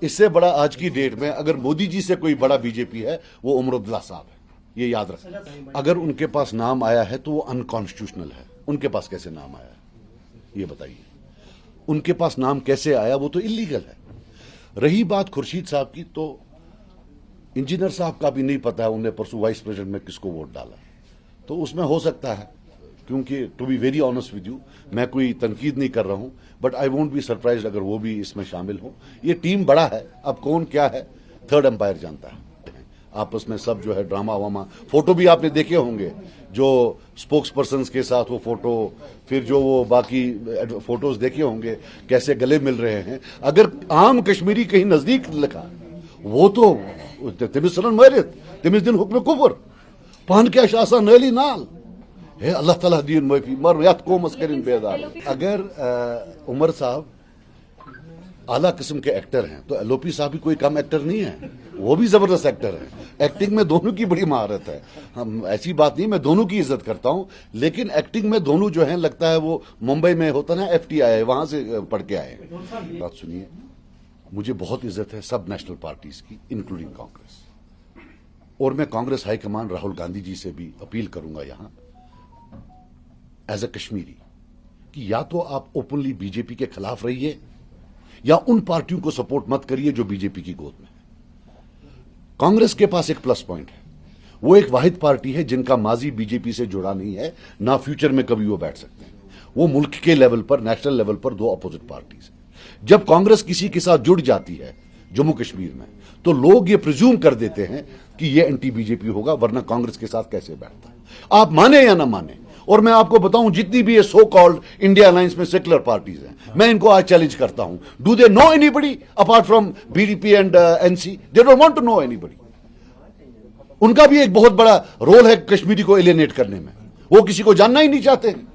اس سے بڑا آج کی ڈیٹ میں اگر مودی جی سے کوئی بڑا بی جے پی ہے وہ عمر عبداللہ صاحب ہے، یہ یاد رکھیں۔ اگر ان کے پاس نام آیا ہے تو وہ انکانسٹیٹیوشنل ہے، ان کے پاس کیسے نام آیا ہے یہ بتائیے؟ ان کے پاس نام کیسے آیا؟ وہ تو اللیگل ہے۔ رہی بات خورشید صاحب کی، تو انجینئر صاحب کا بھی نہیں پتا ہے انہیں پرسوں وائس پریزیڈنٹ میں کس کو ووٹ ڈالا، تو اس میں ہو سکتا ہے، کیونکہ to be very honest with you میں کوئی تنقید نہیں کر رہا ہوں، but I won't be surprised اگر وہ بھی اس میں شامل ہوں۔ یہ ٹیم بڑا ہے، اب کون کیا ہے تھرڈ امپائر جانتا ہے۔ آپس میں سب جو ہے ڈرامہ واما، فوٹو بھی آپ نے دیکھے ہوں گے، جو سپوکس پرسنز کے ساتھ وہ فوٹو، پھر جو وہ باقی فوٹوز دیکھے ہوں گے کیسے گلے مل رہے ہیں۔ اگر عام کشمیری کہیں نزدیک لکھا وہ تو تمس سنن مارت، تمس دن حکم کفر پان کیا آسان نالی نال ہے، اللہ تعالیٰ دین معافی مر یت قومس کرن بیدار۔ اگر عمر صاحب اعلیٰ قسم کے ایکٹر ہیں تو ایل او پی صاحب بھی کوئی کم ایکٹر نہیں ہے، وہ بھی زبردست ایکٹر ہیں۔ ایکٹنگ میں دونوں کی بڑی مہارت ہے، ہم ایسی بات نہیں، میں دونوں کی عزت کرتا ہوں، لیکن ایکٹنگ میں دونوں جو ہیں لگتا ہے وہ ممبئی میں ہوتا نا ایف ٹی آئی وہاں سے پڑھ کے آئے ہیں۔ بات سنیے، مجھے بہت عزت ہے سب نیشنل پارٹیز کی انکلوڈنگ کانگریس، اور میں کانگریس ہائی کمان راہل گاندھی جی سے بھی اپیل کروں گا یہاں ایز اے کشمیری کہ یا تو آپ اوپنلی بی جے پی کے خلاف رہیے یا ان پارٹیوں کو سپورٹ مت کریے جو بی جے پی کی گود میں ہے۔ کانگریس کے پاس ایک پلس پوائنٹ ہے، وہ ایک واحد پارٹی ہے جن کا ماضی بی جے پی سے جڑا نہیں ہے، نہ فیوچر میں کبھی وہ بیٹھ سکتے ہیں۔ وہ ملک کے لیول پر، نیشنل لیول پر دو اپوزٹ پارٹیز ہیں۔ جب کانگریس کسی کے ساتھ جڑ جاتی ہے جموں کشمیر میں تو لوگ یہ پریزیوم کر دیتے ہیں کہ یہ اینٹی بی جے پی ہوگا، ورنہ کانگریس کے ساتھ کیسے بیٹھتا ہے؟ آپ مانیں یا نہ مانیں، اور میں آپ کو بتاؤں جتنی بھی یہ سو کالڈ انڈیا الائنس میں سیکولر پارٹیز ہیں، میں ان کو آج چیلنج کرتا ہوں، do they know anybody apart from B J P and N C? They don't want to know anybody. ان کا بھی ایک بہت بڑا رول ہے کشمیری کو ایلینیٹ کرنے میں، وہ کسی کو جاننا ہی نہیں چاہتے ہیں۔